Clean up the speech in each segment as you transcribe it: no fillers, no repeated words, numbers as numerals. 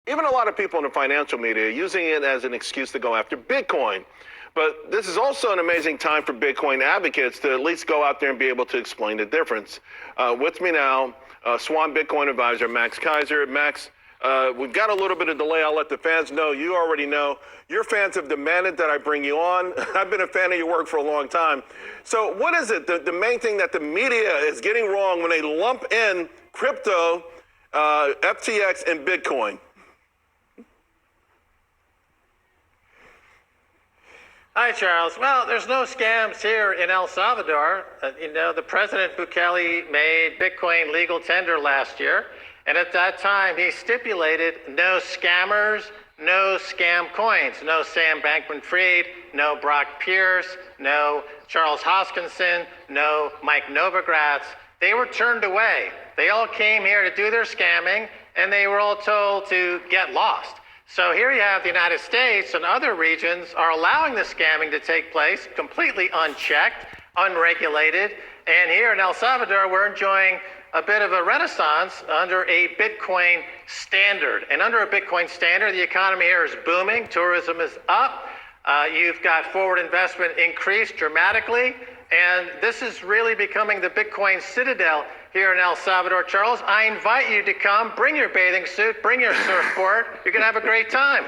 Even a lot of people in the financial media using it as an excuse to go after Bitcoin. But this is also an amazing time for Bitcoin advocates to at least go out there and be able to explain the difference. With me now, Swan Bitcoin advisor Max Keizer. Max, we've got a little bit of delay. I'll let the fans know. You already know. Your fans have demanded that I bring you on. I've been a fan of your work for a long time. So what is it, the main thing that the media is getting wrong when they lump in crypto, FTX, and Bitcoin? Hi, Charles. Well, there's no scams here in El Salvador. The President Bukele made Bitcoin legal tender last year. And at that time, he stipulated no scammers, no scam coins, no Sam Bankman-Fried, no Brock Pierce, no Charles Hoskinson, no Mike Novogratz. They were turned away. They all came here to do their scamming, and they were all told to get lost. So here you have the United States and other regions are allowing the scamming to take place completely unchecked, unregulated. And here in El Salvador, we're enjoying a bit of a renaissance under a Bitcoin standard. And under a Bitcoin standard, the economy here is booming. Tourism is up. You've got forward investment increased dramatically. And this is really becoming the Bitcoin citadel here in El Salvador. Charles, I invite you to come. Bring your bathing suit. Bring your surfboard. You're going to have a great time.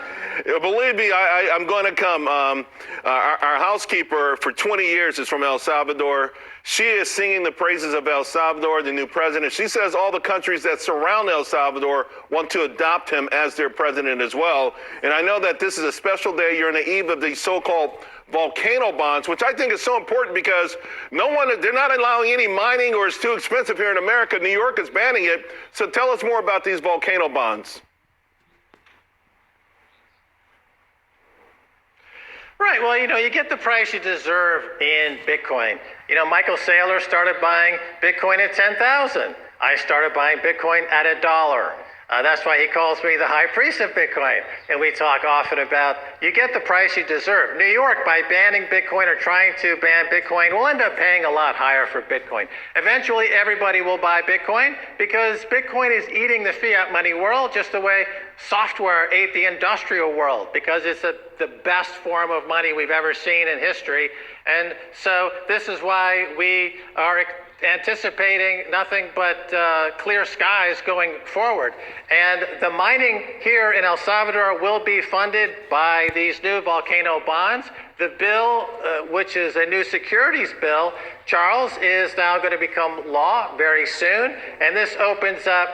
Believe me, I'm going to come. Our housekeeper for 20 years is from El Salvador. She is singing the praises of El Salvador, the new president. She says all the countries that surround El Salvador want to adopt him as their president as well. And I know that this is a special day. You're on the eve of the so-called volcano bonds, which I think is so important because they're not allowing any mining, or it's too expensive here in America. New York is banning it. So tell us more about these volcano bonds. Right. Well, you get the price you deserve in Bitcoin. Michael Saylor started buying Bitcoin at 10,000. I started buying Bitcoin at $1. That's why he calls me the high priest of Bitcoin. And we talk often about you get the price you deserve. New York, by banning Bitcoin or trying to ban Bitcoin, will end up paying a lot higher for Bitcoin. Eventually, everybody will buy Bitcoin because Bitcoin is eating the fiat money world just the way software ate the industrial world, because it's the best form of money we've ever seen in history. And so this is why we are anticipating nothing but clear skies going forward. And the mining here in El Salvador will be funded by these new volcano bonds. The bill, which is a new securities bill, Charles, is now going to become law very soon. And this opens up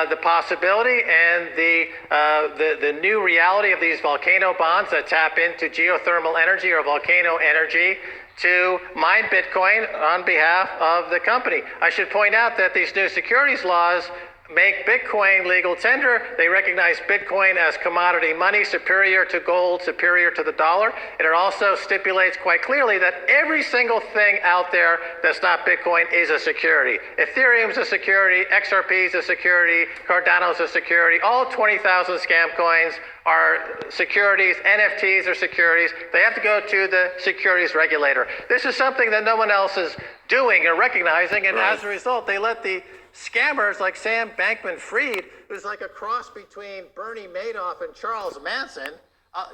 the possibility and the new reality of these volcano bonds that tap into geothermal energy or volcano energy to mine Bitcoin on behalf of the company. I should point out that these new securities laws make Bitcoin legal tender. They recognize Bitcoin as commodity money, superior to gold, superior to the dollar. And it also stipulates quite clearly that every single thing out there that's not Bitcoin is a security. Ethereum's a security, XRP's a security, Cardano's a security. All 20,000 scam coins are securities, NFTs are securities. They have to go to the securities regulator. This is something that no one else is doing or recognizing, and as a result, they let the scammers like Sam Bankman-Fried, who's like a cross between Bernie Madoff and Charles Manson,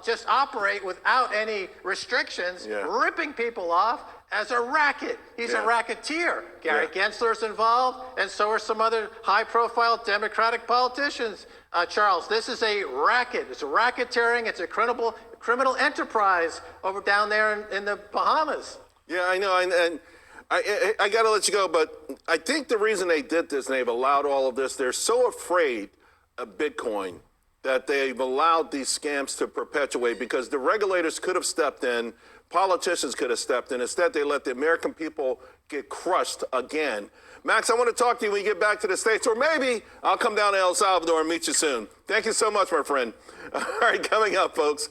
just operate without any restrictions, ripping people off as a racket. He's a racketeer. Gary Gensler's involved, and so are some other high-profile Democratic politicians. Charles, this is a racket. It's a racketeering. It's a criminal enterprise over down there in the Bahamas. Yeah, I know, and I got to let you go, but I think the reason they did this and they've allowed all of this, they're so afraid of Bitcoin that they've allowed these scams to perpetuate, because the regulators could have stepped in, politicians could have stepped in. Instead, they let the American people get crushed again. Max, I want to talk to you when you get back to the States, or maybe I'll come down to El Salvador and meet you soon. Thank you so much, my friend. All right, coming up, folks.